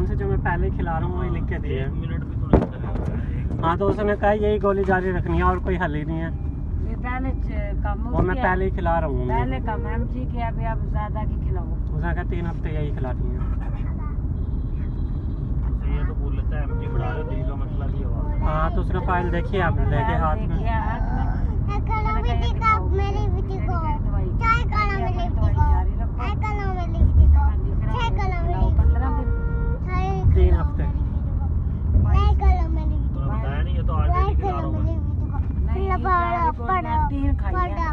उनसे जो मैं पहले खिला रहा हूँ वही लिख के दिए। 1 मिनट भी थोड़ा सा। हाँ तो उसने कहा यही गोली जारी रखनी है और कोई हल ही नहीं है। ये पहले कम वो मैं पहले ही खिला रहा हूँ। पहले कम एमजी के अभी अब ज्यादा की खिलाओ। उसने कहा 3 हफ्ते यही खिलानी है। ये तो बोल लेता है एमजी बढ़ा रहे, दिल का मसला भी है। हाँ तो उसने फाइल देखी आप लेके हाथ में। बताया नहीं, ये तो ऑलरेडी खिला रहा हूँ। नहीं 4 तीन खाई है।